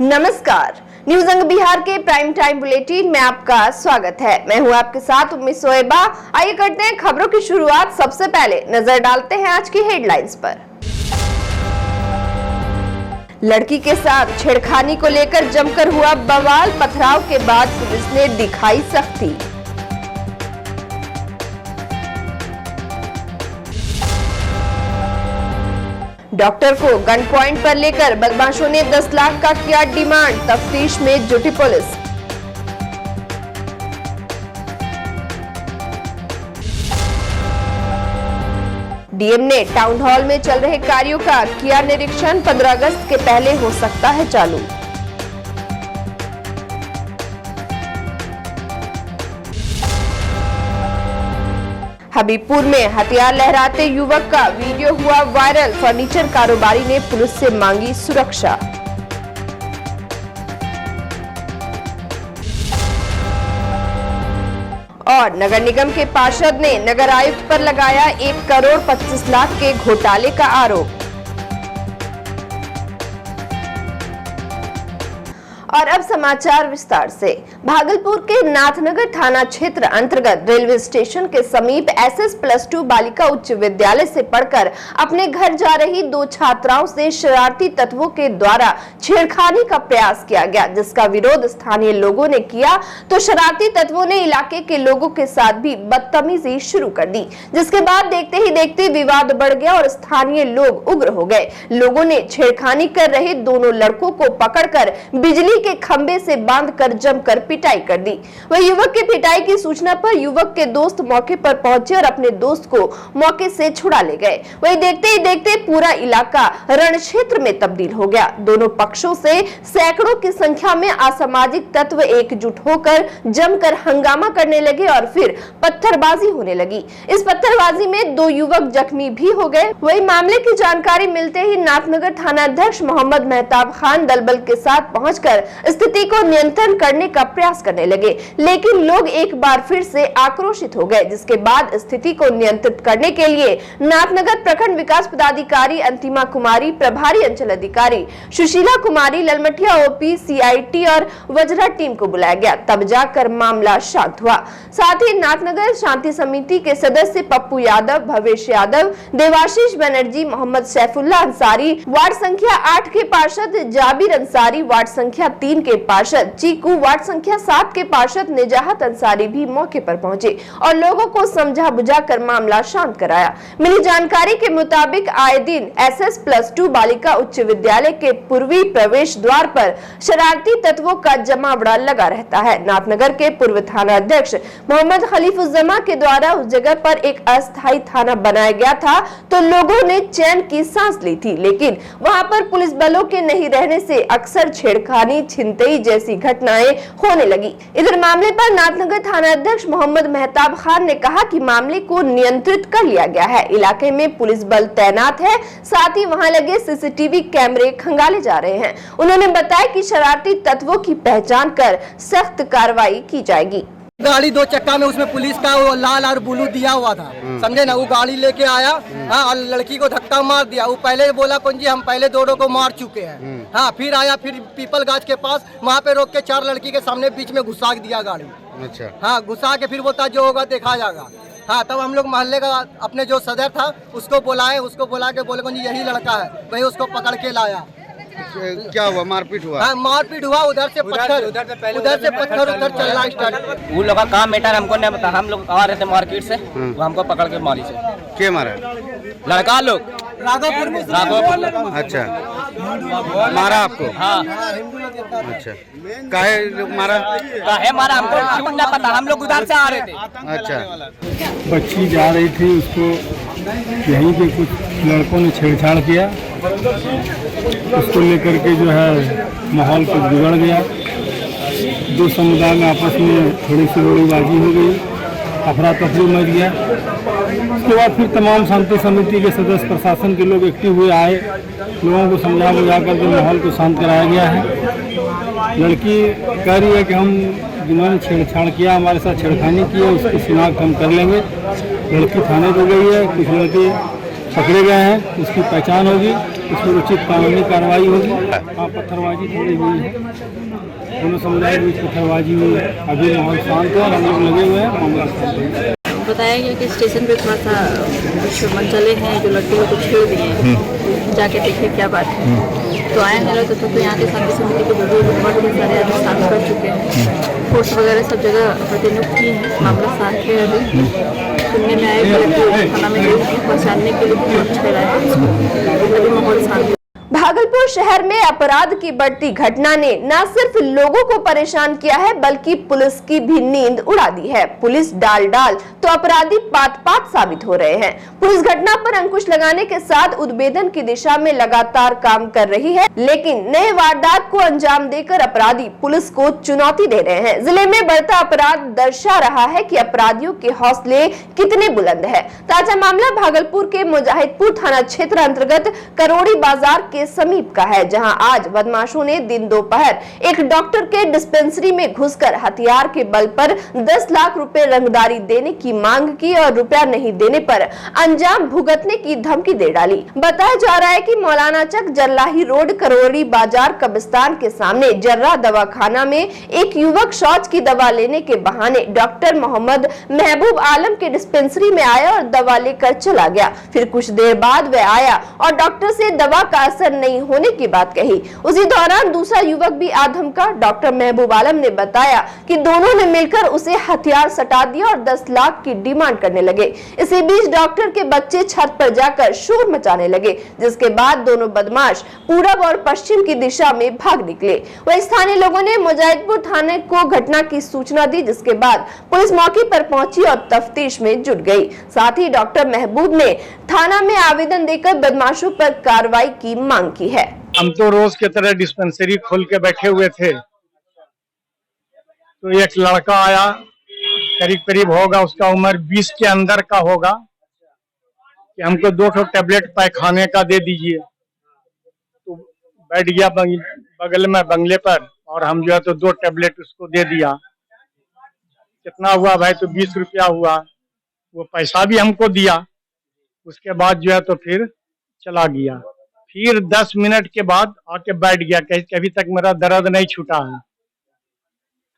नमस्कार, न्यूज अंग बिहार के प्राइम टाइम बुलेटिन में आपका स्वागत है। मैं हूं आपके साथ उम्मीद सोएबा। आइए करते हैं खबरों की शुरुआत। सबसे पहले नजर डालते हैं आज की हेडलाइंस पर। लड़की के साथ छेड़खानी को लेकर जमकर हुआ बवाल, पथराव के बाद पुलिस ने दिखाई सख्ती। डॉक्टर को गन पॉइंट पर लेकर बदमाशों ने 10 लाख का किया डिमांड, तफ्तीश में जुटी पुलिस। डीएम ने टाउन हॉल में चल रहे कार्यों का किया निरीक्षण, 15 अगस्त के पहले हो सकता है चालू। हबीबपुर में हथियार लहराते युवक का वीडियो हुआ वायरल, फर्नीचर कारोबारी ने पुलिस से मांगी सुरक्षा। और नगर निगम के पार्षद ने नगर आयुक्त पर लगाया 1 करोड़ 25 लाख के घोटाले का आरोप। और अब समाचार विस्तार से। भागलपुर के नाथनगर थाना क्षेत्र अंतर्गत रेलवे स्टेशन के समीप SS+2 बालिका उच्च विद्यालय से पढ़कर अपने घर जा रही 2 छात्राओं से शरारती तत्वों के द्वारा छेड़खानी का प्रयास किया गया, जिसका विरोध स्थानीय लोगों ने किया तो शरारती तत्वों ने इलाके के लोगों के साथ भी बदतमीजी शुरू कर दी, जिसके बाद देखते ही देखते विवाद बढ़ गया और स्थानीय लोग उग्र हो गए। लोगों ने छेड़खानी कर रहे दोनों लड़कों को पकड़कर बिजली के खंबे से बांधकर जमकर पिटाई कर दी। वही युवक की पिटाई की सूचना पर युवक के दोस्त मौके पर पहुंचे और अपने दोस्त को मौके से छुड़ा ले गए। वही देखते ही देखते पूरा इलाका रण क्षेत्र में तब्दील हो गया। दोनों पक्षों से सैकड़ों की संख्या में असामाजिक तत्व एकजुट होकर जमकर हंगामा करने लगे और फिर पत्थरबाजी होने लगी। इस पत्थरबाजी में 2 युवक जख्मी भी हो गए। वही मामले की जानकारी मिलते ही नाथनगर थाना अध्यक्ष मोहम्मद मेहताब खान दलबल के साथ पहुंचकर स्थिति को नियंत्रण करने का प्रयास करने लगे, लेकिन लोग एक बार फिर से आक्रोशित हो गए, जिसके बाद स्थिति को नियंत्रित करने के लिए नाथनगर प्रखंड विकास पदाधिकारी अंतिमा कुमारी, प्रभारी अंचल अधिकारी सुशीला कुमारी, ललमटिया OP, CIT और वज्रा टीम को बुलाया गया। तब जाकर मामला शांत हुआ। साथ ही नाथनगर शांति समिति के सदस्य पप्पू यादव, भवेश यादव, देवाशीष बनर्जी, मोहम्मद सैफुल्ला अंसारी, वार्ड संख्या 8 के पार्षद जाबिर अंसारी, वार्ड संख्या 3 के पार्षद चीकू, वार्ड संख्या 7 के पार्षद निजाहत अंसारी भी मौके पर पहुंचे और लोगों को समझा बुझाकर मामला शांत कराया। मिली जानकारी के मुताबिक आए दिन SS+2 बालिका उच्च विद्यालय के पूर्वी प्रवेश द्वार पर शरारती तत्वों का जमावड़ा लगा रहता है। नाथनगर के पूर्व थाना अध्यक्ष मोहम्मद खलीफुज्जमा के द्वारा उस जगह पर एक अस्थायी थाना बनाया गया था, तो लोगों ने चैन की सांस ली थी, लेकिन वहां पर पुलिस बलों के नहीं रहने से अक्सर छेड़खानी, छिनतई जैसी घटनाएं होने लगी। इधर मामले पर नाथनगर थाना अध्यक्ष मोहम्मद मेहताब खान ने कहा कि मामले को नियंत्रित कर लिया गया है। इलाके में पुलिस बल तैनात है, साथ ही वहां लगे CCTV कैमरे खंगाले जा रहे हैं। उन्होंने बताया कि शरारती तत्वों की पहचान कर सख्त कार्रवाई की जाएगी। गाड़ी 2 चक्का में, उसमें पुलिस का वो लाल और ब्लू दिया हुआ था, समझे ना। वो गाड़ी लेके आया, हाँ, और लड़की को धक्का मार दिया। वो पहले बोला कौन जी हम पहले दोनों को मार चुके हैं, हाँ। फिर आया, फिर पीपल गाछ के पास वहाँ पे रोक के 4 लड़की के सामने बीच में घुसा दिया गाड़ी। अच्छा, हाँ, घुसा के फिर बोलता जो होगा देखा जाएगा। हाँ, तब हम लोग मोहल्ले का अपने जो सदर था उसको बुलाए, उसको बुला के बोले कौन जी यही लड़का है, वही उसको पकड़ के लाया। क्या हुआ? मारपीट हुआ? हाँ, मारपीट हुआ। उधर से पत्थर उधर चलना स्टार्ट। वो लोग का काम मैटर हमको नहीं पता। हम लोग आ रहे थे मार्केट से, वो हमको पकड़ के मारी से। क्या मारा? लड़का लोग राघोपुर। अच्छा, मारा आपको? हाँ। अच्छा, काहे मारा? काहे मारा हमको क्यों नहीं पता, हम लोग उधर से आ रहे थे। अच्छा, बच्ची जा रही थी, उसको यहीं के कुछ लड़कों ने छेड़छाड़ किया, उसको लेकर के जो है माहौल कुछ बिगड़ गया। 2 समुदाय में आपस में थोड़ी सी गोलीबाजी हो गई, अफरा तफरी मच गया। उसके बाद फिर तमाम शांति समिति के सदस्य, प्रशासन के लोग एक्टिव हुए, आए, लोगों को समझा बुझा करके माहौल को शांत कराया गया है। लड़की कह रही है कि हम जिन्होंने छेड़छाड़ किया, हमारे साथ छेड़खानी की है, उसकी शिनाख्त हम कर लेंगे। लड़की थाने को गई है, कुछ लड़के पकड़े गए हैं, उसकी पहचान होगी, उस पर उचित कानूनी कार्रवाई होगी। हाँ, पत्थरबाजी थोड़ी हुई है, दोनों समुदाय के बीच पत्थरबाजी हुई है। अभी माहौल शांत है और हम लोग लगे हुए हैं, मामला शांत है। बताया गया कि स्टेशन पे थोड़ा सा कुछ मनचले हैं जो लड़के लोग को छेड़ दिए हैं, जाके देखे क्या बात है। तो आए हैं लोग, तो यहाँ के शांति समिति के बुजुर्ग बहुत सारे आदमी शांत कर चुके हैं, फोर्स वगैरह सब जगह प्रतिनियुक्त की है। मामला शांत है। अभी सुनने में आया कि थाना में गई थी पहचानने के लिए कि छेड़ा है। अभी माहौल शांत है। भागलपुर शहर में अपराध की बढ़ती घटना ने न सिर्फ लोगों को परेशान किया है बल्कि पुलिस की भी नींद उड़ा दी है। पुलिस डाल तो अपराधी पात साबित हो रहे हैं। पुलिस घटना पर अंकुश लगाने के साथ उद्भेदन की दिशा में लगातार काम कर रही है, लेकिन नए वारदात को अंजाम देकर अपराधी पुलिस को चुनौती दे रहे हैं। जिले में बढ़ता अपराध दर्शा रहा है कि अपराधियों के हौसले कितने बुलंद है। ताजा मामला भागलपुर के मुजाहिदपुर थाना क्षेत्र अंतर्गत करोड़ी बाजार के समीप का है, जहां आज बदमाशों ने दिन दोपहर एक डॉक्टर के डिस्पेंसरी में घुसकर हथियार के बल पर 10 लाख रुपए रंगदारी देने की मांग की और रुपया नहीं देने पर अंजाम भुगतने की धमकी दे डाली। बताया जा रहा है कि मौलाना चक जरलाही रोड करोड़ी बाजार कब्रिस्तान के सामने जर्रा दवाखाना में एक युवक शौच की दवा लेने के बहाने डॉक्टर मोहम्मद महबूब आलम के डिस्पेंसरी में आया और दवा लेकर चला गया। फिर कुछ देर बाद वह आया और डॉक्टर से दवा का असर नहीं होने की बात कही। उसी दौरान दूसरा युवक भी आधमका। डॉक्टर महबूब आलम ने बताया कि दोनों ने मिलकर उसे हथियार सटा दिया और 10 लाख की डिमांड करने लगे। इसी बीच डॉक्टर के बच्चे छत पर जाकर शोर मचाने लगे, जिसके बाद दोनों बदमाश पूरब और पश्चिम की दिशा में भाग निकले। वहीं स्थानीय लोगों ने मुजाहिदपुर थाने को घटना की सूचना दी, जिसके बाद पुलिस मौके पर पहुंची और तफ्तीश में जुट गई। साथ ही डॉक्टर महबूब ने थाना में आवेदन देकर बदमाशों पर कार्रवाई की मांग की है। हम तो रोज की तरह डिस्पेंसरी खोल के बैठे हुए थे, तो एक लड़का आया, करीब करीब होगा उसका उम्र 20 के अंदर का होगा, कि हमको 2 टैबलेट पैखाने का दे दीजिए। तो बैठ गया बगल में बंगले पर और हम जो है तो 2 टैबलेट उसको दे दिया। कितना हुआ भाई? तो 20 रुपया हुआ। वो पैसा भी हमको दिया। उसके बाद जो है तो फिर चला गया। फिर 10 मिनट के बाद आके बैठ गया, कहीं अभी तक मेरा दर्द नहीं छूटा है।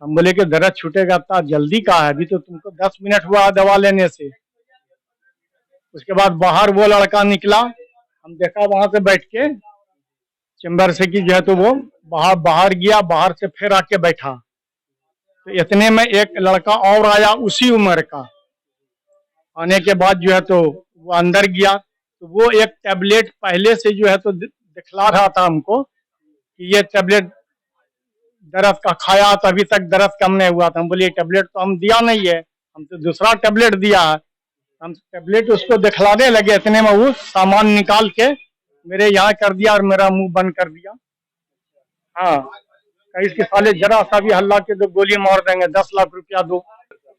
हम बोले कि दर्द छूटेगा इतना जल्दी का है? अभी तो तुमको 10 मिनट हुआ दवा लेने से। उसके बाद बाहर वो लड़का निकला, हम देखा वहां से बैठ के चैम्बर से कि जो है तो वो बाहर गया, बाहर से फिर आके बैठा। तो इतने में एक लड़का और आया उसी उम्र का। आने के बाद जो है तो वो अंदर गया, तो वो एक टैबलेट पहले से जो है तो दिखला रहा था हमको कि ये टैबलेट दर्द का खाया, तो अभी तक दर्द कम नहीं हुआ था। हम बोलिए टैबलेट तो हम दिया नहीं है, हम तो दूसरा टैबलेट दिया है। हम टैबलेट उसको दिखलाने लगे, इतने में वो सामान निकाल के मेरे यहाँ कर दिया और मेरा मुंह बंद कर दिया। हाँ, इसके साले जरा सा भी हल्ला के तो गोली मार देंगे, 10 लाख रुपया दो।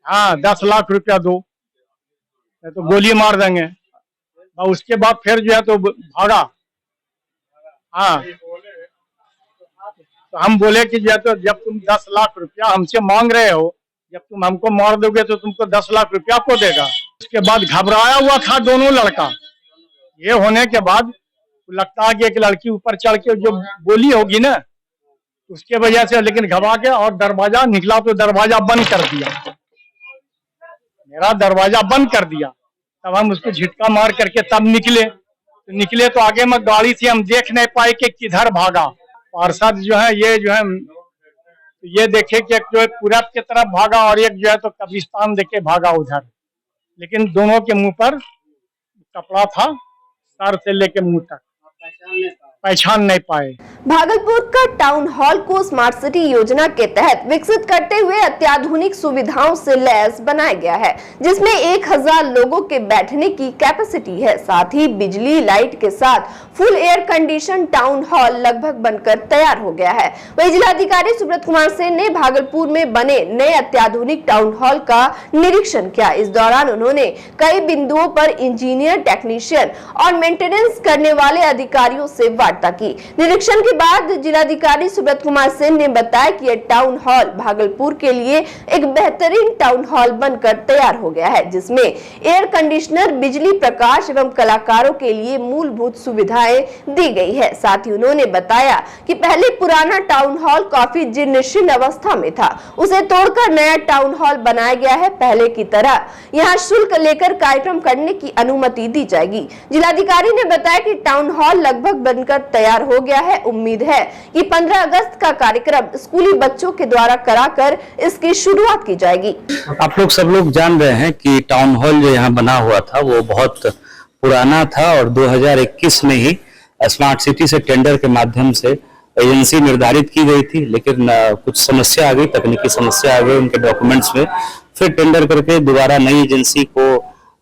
हाँ, 10 लाख रुपया दो तो गोली मार देंगे। और उसके बाद फिर जो है तो भागा। हाँ, तो हम बोले कि जो है तो जब तुम 10 लाख रुपया हमसे मांग रहे हो, जब तुम हमको मार दोगे तो तुमको 10 लाख रुपया को देगा। उसके बाद घबराया हुआ था दोनों लड़का। ये होने के बाद लगता है कि एक लड़की ऊपर चढ़ के जो बोली होगी ना, उसके वजह से लेकिन घबरा के और दरवाजा निकला तो दरवाजा बंद कर दिया, मेरा दरवाजा बंद कर दिया। तब हम उसको झटका मार करके तब निकले तो आगे में गाड़ी से हम देख नहीं पाए कि किधर भागा। पार्षद जो है ये देखे कि एक जो है पूरब की तरफ भागा और एक जो है तो कब्रिस्तान देके भागा उधर, लेकिन दोनों के मुंह पर कपड़ा था, सर से लेके मुंह तक पहचान नहीं पाए। भागलपुर का टाउन हॉल को स्मार्ट सिटी योजना के तहत विकसित करते हुए अत्याधुनिक सुविधाओं से लैस बनाया गया है, जिसमें 1000 लोगों के बैठने की कैपेसिटी है। साथ ही बिजली लाइट के साथ full air condition town hall लगभग बनकर तैयार हो गया है। वही जिलाधिकारी सुब्रत कुमार सेन ने भागलपुर में बने नए अत्याधुनिक टाउन हॉल का निरीक्षण किया। इस दौरान उन्होंने कई बिंदुओं पर इंजीनियर, टेक्नीशियन और मेंटेनेंस करने वाले अधिकारियों से वार्ता वार्ता की। निरीक्षण के बाद जिलाधिकारी सुब्रत कुमार सेन ने बताया कि यह टाउन हॉल भागलपुर के लिए एक बेहतरीन टाउन हॉल बनकर तैयार हो गया है, जिसमें एयर कंडीशनर, बिजली, प्रकाश एवं कलाकारों के लिए मूलभूत सुविधाएं दी गई है। साथ ही उन्होंने बताया कि पहले पुराना टाउन हॉल काफी जीर्ण अवस्था में था, उसे तोड़कर नया टाउन हॉल बनाया गया है। पहले की तरह यहाँ शुल्क लेकर कार्यक्रम करने की अनुमति दी जाएगी। जिलाधिकारी ने बताया कि टाउन हॉल लगभग बनकर तैयार हो गया है। उम्मीद है कि 15 अगस्त का कार्यक्रम स्कूली बच्चों के द्वारा कराकर इसकी शुरुआत की जाएगी। आप लोग सब लोग जान रहे हैं कि टाउन हॉल जो यहाँ बना हुआ था वो बहुत पुराना था और 2021 में ही स्मार्ट सिटी से टेंडर के माध्यम से एजेंसी निर्धारित की गई थी, लेकिन कुछ समस्या आ गई, तकनीकी समस्या आ गई उनके डॉक्यूमेंट्स में। फिर टेंडर करके दोबारा नई एजेंसी को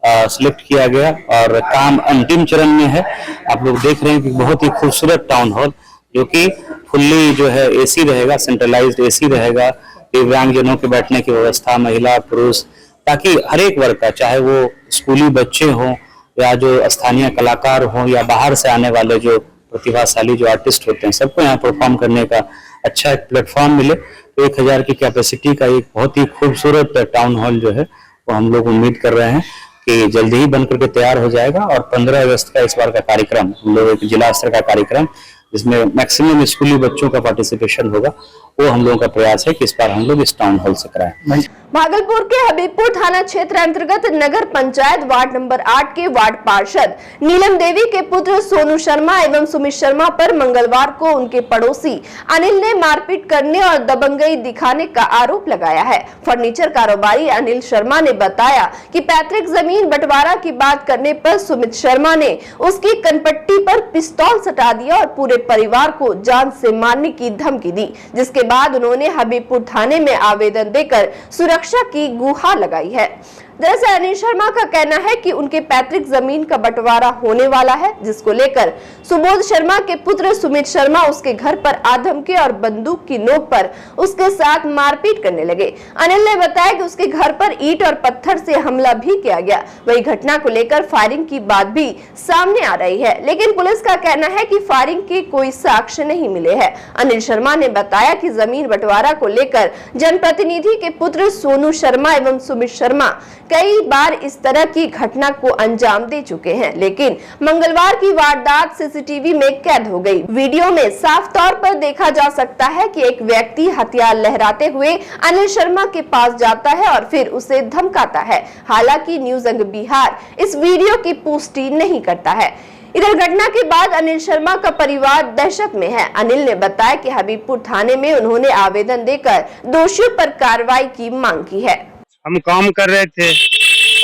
सिलेक्ट किया गया और काम अंतिम चरण में है। आप लोग देख रहे हैं कि बहुत ही खूबसूरत टाउन हॉल जो कि फुल्ली जो है एसी रहेगा, सेंट्रलाइज्ड एसी रहेगा, दिव्यांगजनों के बैठने की व्यवस्था, महिला पुरुष, ताकि हर एक वर्ग का, चाहे वो स्कूली बच्चे हों या जो स्थानीय कलाकार हों या बाहर से आने वाले जो प्रतिभाशाली जो आर्टिस्ट होते हैं, सबको यहाँ परफॉर्म करने का अच्छा एक प्लेटफॉर्म मिले। तो 1000 की कैपेसिटी का एक बहुत ही खूबसूरत टाउन हॉल जो है वो हम लोग उम्मीद कर रहे हैं कि जल्दी ही बनकर के तैयार हो जाएगा। और 15 अगस्त का इस बार का कार्यक्रम, हम लोग एक जिला स्तर का कार्यक्रम जिसमें मैक्सिमम स्कूली बच्चों का पार्टिसिपेशन होगा, वो हम लोगों का प्रयास है कि इस बार हम लोग इस टाउन हॉल से कराएं। भागलपुर के हबीबपुर थाना क्षेत्र अंतर्गत नगर पंचायत वार्ड नंबर 8 के वार्ड पार्षद नीलम देवी के पुत्र सोनू शर्मा एवं सुमित शर्मा पर मंगलवार को उनके पड़ोसी अनिल ने मारपीट करने और दबंगई दिखाने का आरोप लगाया है। फर्नीचर कारोबारी अनिल शर्मा ने बताया कि पैतृक जमीन बंटवारा की बात करने पर सुमित शर्मा ने उसकी कनपट्टी पर पिस्तौल सटा दिया और पूरे परिवार को जान से मारने की धमकी दी, जिसके बाद उन्होंने हबीबपुर थाने में आवेदन देकर सुरक्षा की गुहार लगाई है। दरअसल अनिल शर्मा का कहना है कि उनके पैतृक जमीन का बंटवारा होने वाला है, जिसको लेकर सुबोध शर्मा के पुत्र सुमित शर्मा उसके घर पर आधमकी और बंदूक की नोक पर उसके साथ मारपीट करने लगे। अनिल ने बताया कि उसके घर पर ईंट और पत्थर से हमला भी किया गया। वही घटना को लेकर फायरिंग की बात भी सामने आ रही है, लेकिन पुलिस का कहना है कि फायरिंग के कोई साक्ष्य नहीं मिले हैं। अनिल शर्मा ने बताया कि जमीन बंटवारा को लेकर जनप्रतिनिधि के पुत्र सोनू शर्मा एवं सुमित शर्मा कई बार इस तरह की घटना को अंजाम दे चुके हैं, लेकिन मंगलवार की वारदात सीसीटीवी में कैद हो गई। वीडियो में साफ तौर पर देखा जा सकता है कि एक व्यक्ति हथियार लहराते हुए अनिल शर्मा के पास जाता है और फिर उसे धमकाता है। हालांकि न्यूज अंग बिहार इस वीडियो की पुष्टि नहीं करता है। इधर घटना के बाद अनिल शर्मा का परिवार दहशत में है। अनिल ने बताया कि हबीबपुर थाने में उन्होंने आवेदन देकर दोषियों पर कार्रवाई की मांग की है। हम काम कर रहे थे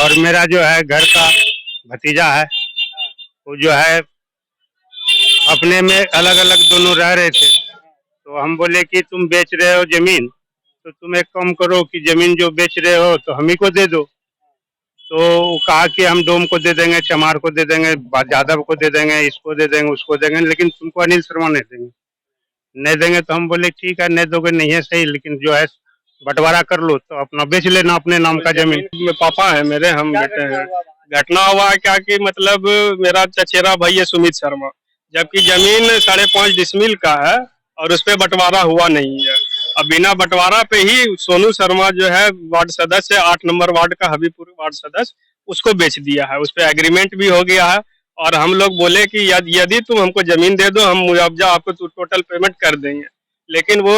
और मेरा जो है घर का भतीजा है, वो जो है अपने में अलग अलग दोनों रह रहे थे। तो हम बोले कि तुम बेच रहे हो जमीन, तो तुम एक काम करो कि जमीन जो बेच रहे हो तो हम ही को दे दो। तो कहा कि हम डोम को दे देंगे, चमार को दे देंगे, यादव को दे देंगे, इसको दे देंगे, उसको देंगे, लेकिन तुमको अनिल शर्मा नहीं देंगे। तो हम बोले ठीक है, नहीं दोगे नहीं है सही, लेकिन जो है बंटवारा कर लो, तो अपना बेच लेना अपने नाम का जमीन। पापा है मेरे, हम बेटे हैं। घटना हुआ क्या कि मतलब मेरा चचेरा भाई है सुमित शर्मा, जबकि जमीन 5.5 डिसमिल का है और उस पर बंटवारा हुआ नहीं है। अब बिना बंटवारा पे ही सोनू शर्मा जो है वार्ड सदस्य 8 नंबर वार्ड का हबीबपुर वार्ड सदस्य, उसको बेच दिया है। उस पर एग्रीमेंट भी हो गया है और हम लोग बोले कि यदि तुम हमको जमीन दे दो, हम मुआवजा आपको टोटल पेमेंट कर देंगे, लेकिन वो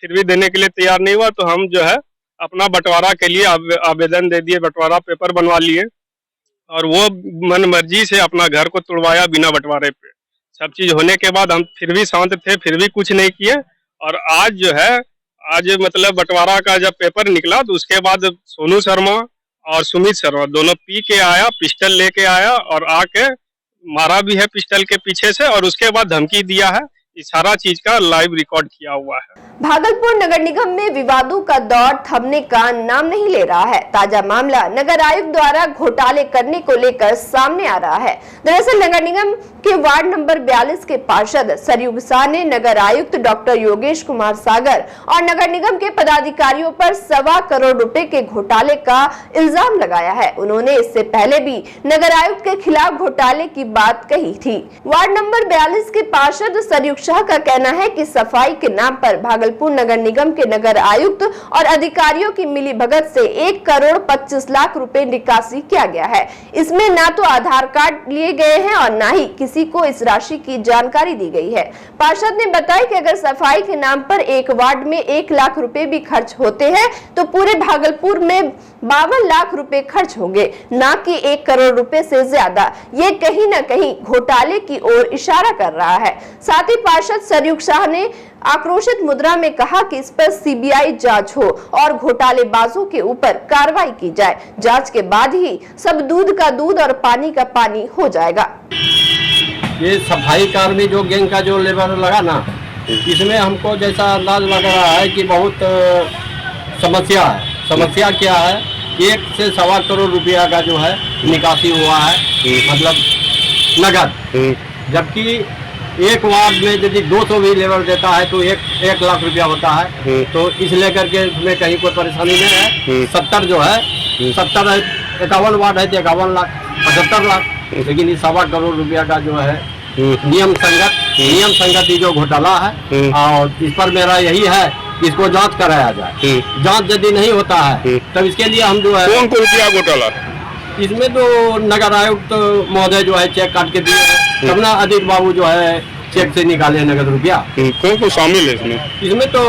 फिर भी देने के लिए तैयार नहीं हुआ। तो हम जो है अपना बंटवारा के लिए आवेदन दे दिए, बंटवारा पेपर बनवा लिए और वो मन मर्जी से अपना घर को तोड़वाया बिना बंटवारे पे। सब चीज होने के बाद हम फिर भी शांत थे, फिर भी कुछ नहीं किए। और आज जो है मतलब बंटवारा का जब पेपर निकला तो उसके बाद सोनू शर्मा और सुमित शर्मा दोनों पी के आया, पिस्टल लेके आया और आके मारा भी है पिस्टल के पीछे से, और उसके बाद धमकी दिया है ये सारा चीज का लाइव रिकॉर्ड किया हुआ है। भागलपुर नगर निगम में विवादों का दौर थमने का नाम नहीं ले रहा है। ताजा मामला नगर आयुक्त द्वारा घोटाले करने को लेकर सामने आ रहा है। दरअसल नगर निगम के वार्ड नंबर 42 के पार्षद सरयू गुसार ने नगर आयुक्त डॉक्टर योगेश कुमार सागर और नगर निगम के पदाधिकारियों पर 1.25 करोड़ रुपए के घोटाले का इल्जाम लगाया है। उन्होंने इससे पहले भी नगर आयुक्त के खिलाफ घोटाले की बात कही थी। वार्ड नंबर 42 के पार्षद सरयू शाह का कहना है कि सफाई के नाम पर भागलपुर नगर निगम के नगर आयुक्त और अधिकारियों की मिलीभगत से 1 करोड़ 25 लाख रुपए निकासी किया गया है। इसमें ना तो आधार कार्ड लिए गए हैं और ना ही किसी को इस राशि की जानकारी दी गई है। पार्षद ने बताया कि अगर सफाई के नाम पर एक वार्ड में 1 लाख रुपए भी खर्च होते हैं तो पूरे भागलपुर में 52 लाख रुपए खर्च होंगे, ना कि 1 करोड़ रुपए से ज्यादा। ये कहीं न कहीं घोटाले की ओर इशारा कर रहा है। साथ ही पार्षद सरयू शाह ने आक्रोशित मुद्रा में कहा कि इस पर सीबीआई जांच हो और घोटालेबाजों के ऊपर कार्रवाई की जाए। जांच के बाद ही सब दूध का दूध और पानी का पानी हो जाएगा। ये सफाई कर्मी जो गैंग का जो लेबर लगा ना, इसमें हमको जैसा अंदाज लग रहा है कि बहुत समस्या है। समस्या क्या है, 1 से 1.25 करोड़ रुपया का जो है निकासी हुआ है, मतलब नगद। जबकि एक वार्ड में यदि 200 भी लेबर देता है तो 1 लाख रुपया होता है। तो इस लेकर के इसमें कहीं कोई परेशानी नहीं है। 70 जो है 70 है, 51 वार्ड है तो 51 लाख 75 लाख, लेकिन इस 1.25 करोड़ रुपया का जो है नियम संगत ही जो घोटाला है। और इस पर मेरा यही है कि इसको जांच कराया जाए। जांच यदि नहीं होता है तब इसके लिए हम जो है कौन किया घोटाला, इसमें तो नगर आयुक्त महोदय जो है चेक काट के दिए हैं, तब ना अदित बाबू जो है चेक से निकाले नगद रुपया। कौन शामिल है इसमें? इसमें तो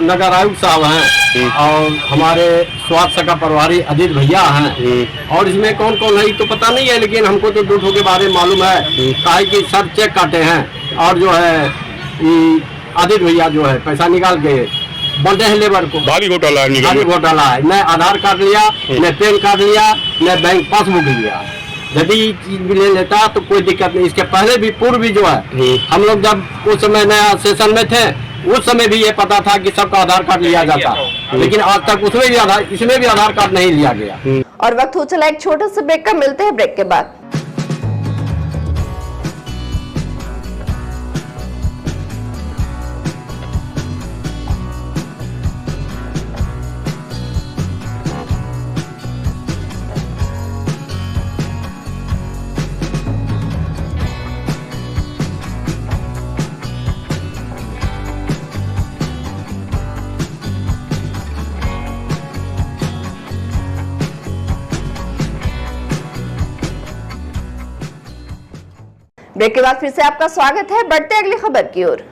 नगर आयुक्त साहब हैं और हमारे स्वास्थ्य का प्रभारी अदित भैया हैं। और इसमें कौन कौन है तो पता नहीं है, लेकिन हमको तो 2 के बारे में मालूम है। कहा कि सब चेक काटे हैं और जो है आदित्य भैया जो है पैसा निकाल के बंटे हैं लेबर को। भारी घोटाला है, भारी घोटाला है। न आधार कार्ड लिया, न पैन कार्ड लिया, न बैंक पासबुक लिया। यदि चीज भी ले लेता तो कोई दिक्कत नहीं। इसके पहले भी पूर्व भी जो है हम लोग जब उस समय नया सेशन में थे उस समय भी ये पता था कि सबका आधार कार्ड लिया जाता, लेकिन आज तक उसमें भी इसमें भी आधार कार्ड नहीं लिया गया। और वक्त हो चला एक छोटे से ब्रेक का, मिलते हैं ब्रेक के बाद। ब्रेक के बाद फिर से आपका स्वागत है। बढ़ते अगली खबर की ओर।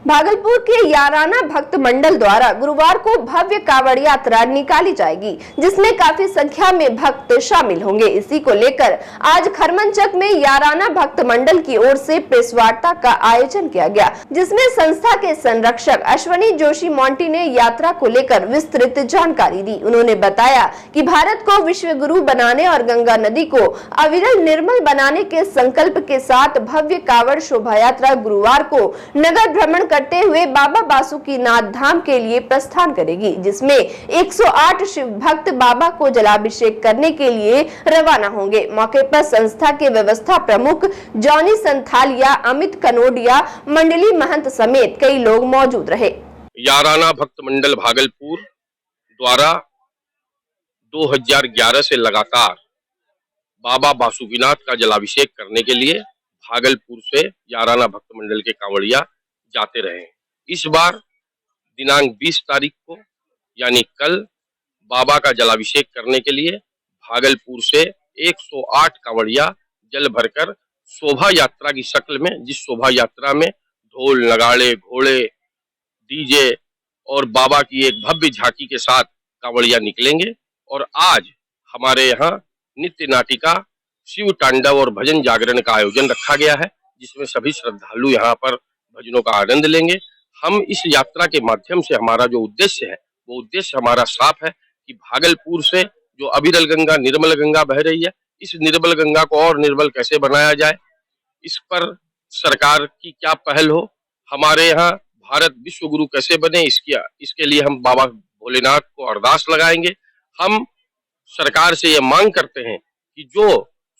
भागलपुर के याराना भक्त मंडल द्वारा गुरुवार को भव्य कांवड़ यात्रा निकाली जाएगी, जिसमें काफी संख्या में भक्त शामिल होंगे। इसी को लेकर आज खरमनचक में याराना भक्त मंडल की ओर से प्रेस वार्ता का आयोजन किया गया, जिसमें संस्था के संरक्षक अश्वनी जोशी मोंटी ने यात्रा को लेकर विस्तृत जानकारी दी। उन्होंने बताया कि भारत को विश्व गुरु बनाने और गंगा नदी को अविरल निर्मल बनाने के संकल्प के साथ भव्य कांवड़ शोभा यात्रा गुरुवार को नगर भ्रमण करते हुए बाबा बासुकीनाथ धाम के लिए प्रस्थान करेगी, जिसमें 108 शिव भक्त बाबा को जलाभिषेक करने के लिए रवाना होंगे। मौके पर संस्था के व्यवस्था प्रमुख जॉनी संथालिया, अमित कनोडिया, मंडली महंत समेत कई लोग मौजूद रहे। याराना भक्त मंडल भागलपुर द्वारा 2011 से लगातार बाबा बासुकीनाथ का जलाभिषेक करने के लिए भागलपुर से याराना भक्त मंडल के कांवड़िया जाते रहे। इस बार दिनांक 20 तारीख को यानी कल बाबा का जलाभिषेक करने के लिए भागलपुर से 108 कांवड़िया जल भरकर शोभा यात्रा की शक्ल में, जिस शोभा यात्रा में ढोल नगाड़े घोड़े डीजे और बाबा की एक भव्य झांकी के साथ कांवड़िया निकलेंगे। और आज हमारे यहाँ नित्य नाटिका, शिव तांडव और भजन जागरण का आयोजन रखा गया है, जिसमें सभी श्रद्धालु यहाँ पर भजनों का आनंद लेंगे। हम इस यात्रा के माध्यम से हमारा जो उद्देश्य है वो उद्देश्य हमारा साफ है कि भागलपुर से जो अविरल गंगा निर्मल गंगा बह रही है, इस निर्मल गंगा को और निर्मल कैसे बनाया जाए, इस पर सरकार की क्या पहल हो, हमारे यहाँ भारत विश्व गुरु कैसे बने, इसके लिए हम बाबा भोलेनाथ को अरदास लगाएंगे। हम सरकार से ये मांग करते हैं कि जो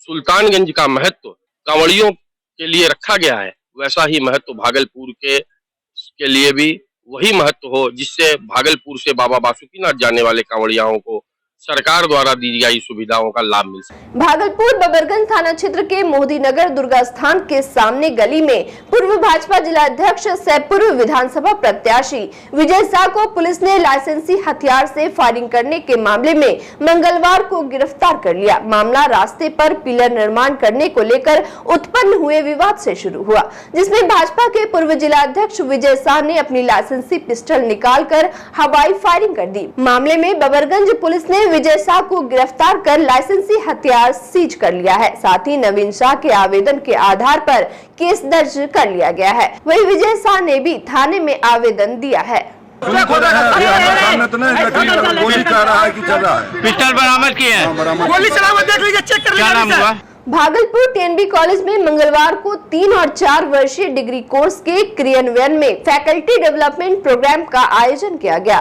सुल्तानगंज का महत्व कांवड़ियों के लिए रखा गया है, वैसा ही महत्व भागलपुर के लिए भी वही महत्व हो, जिससे भागलपुर से बाबा बासुकीनाथ जाने वाले कांवड़ियाओं को सरकार द्वारा दी गई सुविधाओं का लाभ मिल सके। भागलपुर बबरगंज थाना क्षेत्र के मोदी नगर दुर्गा स्थान के सामने गली में पूर्व भाजपा जिला अध्यक्ष सह पूर्व विधानसभा प्रत्याशी विजय शाह को पुलिस ने लाइसेंसी हथियार से फायरिंग करने के मामले में मंगलवार को गिरफ्तार कर लिया। मामला रास्ते पर पिलर निर्माण करने को लेकर उत्पन्न हुए विवाद से शुरू हुआ, जिसमें भाजपा के पूर्व जिला अध्यक्ष विजय शाह ने अपनी लाइसेंसी पिस्टल निकालकर हवाई फायरिंग कर दी। मामले में बबरगंज पुलिस ने विजय शाह को गिरफ्तार कर लाइसेंसी हथियार सीज कर लिया है। साथ ही नवीन शाह के आवेदन के आधार पर केस दर्ज कर लिया गया है। वहीं विजय शाह ने भी थाने में आवेदन दिया है। गोली चला रहा है कि चल रहा है? पिस्टल बरामद किए हैं। गोली चला हुआ देख लीजिए, चेक कर लीजिए। क्या नाम हुआ? भागलपुर टीएनबी कॉलेज में मंगलवार को 3 और 4 वर्षीय डिग्री कोर्स के क्रियान्वयन में फैकल्टी डेवलपमेंट प्रोग्राम का आयोजन किया गया।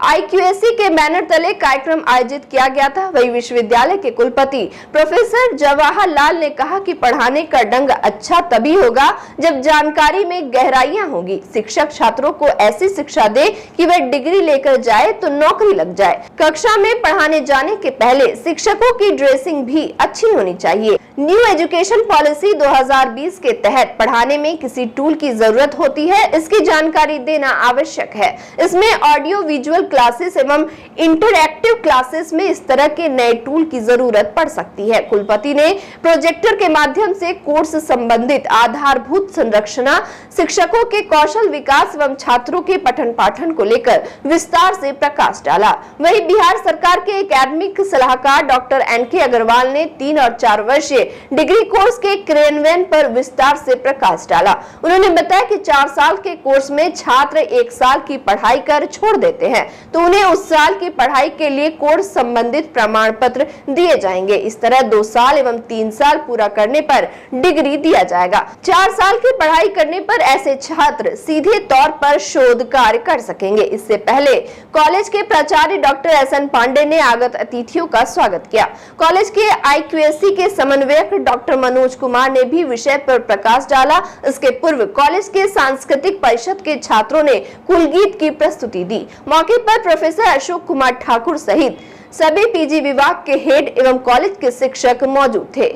IQAC के बैनर तले कार्यक्रम आयोजित किया गया था। वही विश्वविद्यालय के कुलपति प्रोफेसर जवाहर लाल ने कहा कि पढ़ाने का ढंग अच्छा तभी होगा जब जानकारी में गहराइयां होगी। शिक्षक छात्रों को ऐसी शिक्षा दे कि वह डिग्री लेकर जाए तो नौकरी लग जाए। कक्षा में पढ़ाने जाने के पहले शिक्षकों की ड्रेसिंग भी अच्छी होनी चाहिए। न्यू एजुकेशन पॉलिसी 2020 के तहत पढ़ाने में किसी टूल की जरूरत होती है, इसकी जानकारी देना आवश्यक है। इसमें ऑडियो विजुअल क्लासेस एवं इंटरएक्टिव क्लासेस में इस तरह के नए टूल की जरूरत पड़ सकती है। कुलपति ने प्रोजेक्टर के माध्यम से कोर्स संबंधित आधारभूत संरचना, शिक्षकों के कौशल विकास एवं छात्रों के पठन पाठन को लेकर विस्तार से प्रकाश डाला। वहीं बिहार सरकार के एकेडमिक सलाहकार डॉक्टर NK अग्रवाल ने 3 और 4 वर्षीय डिग्री कोर्स के क्रियान्वयन पर विस्तार से प्रकाश डाला। उन्होंने बताया कि 4 साल के कोर्स में छात्र 1 साल की पढ़ाई कर छोड़ देते हैं तो उन्हें उस साल की पढ़ाई के लिए कोर्स संबंधित प्रमाण पत्र दिए जाएंगे। इस तरह 2 साल एवं 3 साल पूरा करने पर डिग्री दिया जाएगा। 4 साल की पढ़ाई करने पर ऐसे छात्र सीधे तौर पर शोध कार्य कर सकेंगे। इससे पहले कॉलेज के प्राचार्य डॉक्टर SN पांडे ने आगत अतिथियों का स्वागत किया। कॉलेज के IQAC के समन्वयक डॉक्टर मनोज कुमार ने भी विषय पर प्रकाश डाला। इसके पूर्व कॉलेज के सांस्कृतिक परिषद के छात्रों ने कुलगीत की प्रस्तुति दी। मौके पर प्रोफेसर अशोक कुमार ठाकुर सहित सभी PG विभाग के हेड एवं कॉलेज के शिक्षक मौजूद थे।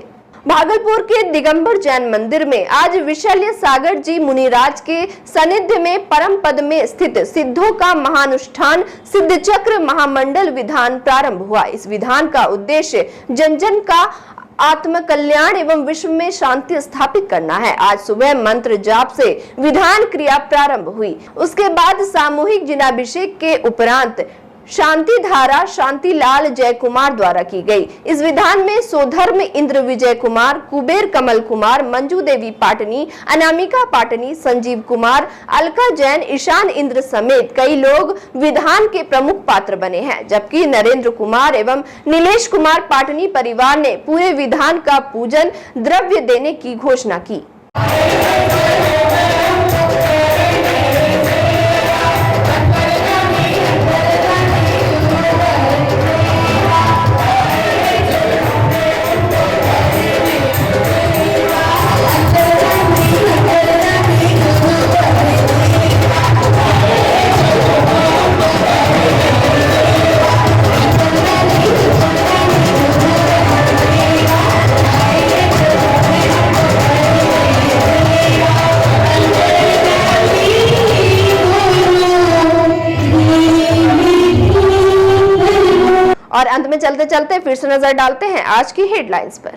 भागलपुर के दिगंबर जैन मंदिर में आज विशल्य सागर जी मुनिराज के सानिध्य में परम पद में स्थित सिद्धों का महानुष्ठान सिद्ध चक्र महामंडल विधान प्रारंभ हुआ। इस विधान का उद्देश्य जन जन का आत्म कल्याण एवं विश्व में शांति स्थापित करना है। आज सुबह मंत्र जाप से विधान क्रिया प्रारंभ हुई। उसके बाद सामूहिक जिनाभिषेक के उपरांत शांति धारा शांतिलाल जय कुमार द्वारा की गई। इस विधान में सोधर्म इंद्र विजय कुमार, कुबेर कमल कुमार, मंजू देवी पाटनी, अनामिका पाटनी, संजीव कुमार, अलका जैन, ईशान इंद्र समेत कई लोग विधान के प्रमुख पात्र बने हैं। जबकि नरेंद्र कुमार एवं नीलेश कुमार पाटनी परिवार ने पूरे विधान का पूजन द्रव्य देने की घोषणा की। और अंत में चलते चलते फिर से नजर डालते हैं आज की हेडलाइंस पर।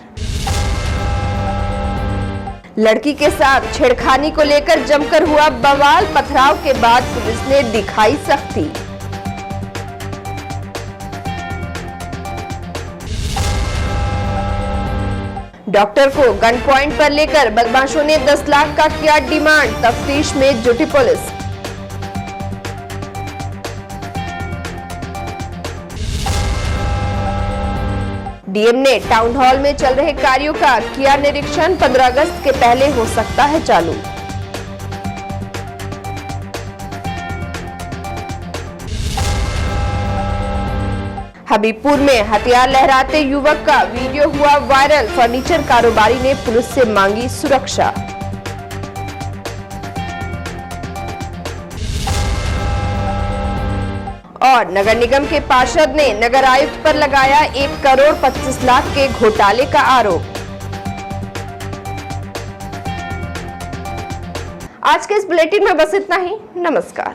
लड़की के साथ छेड़खानी को लेकर जमकर हुआ बवाल, पथराव के बाद पुलिस ने दिखाई सख्ती। डॉक्टर को गन पॉइंट पर लेकर बदमाशों ने 10 लाख का किया डिमांड, तफ्तीश में जुटी पुलिस। डीएम ने टाउन हॉल में चल रहे कार्यों का किया निरीक्षण। 15 अगस्त के पहले हो सकता है चालू। हबीबपुर में हथियार लहराते युवक का वीडियो हुआ वायरल। फर्नीचर कारोबारी ने पुलिस से मांगी सुरक्षा। और नगर निगम के पार्षद ने नगर आयुक्त पर लगाया 1 करोड़ 25 लाख के घोटाले का आरोप। आज के इस बुलेटिन में बस इतना ही। नमस्कार।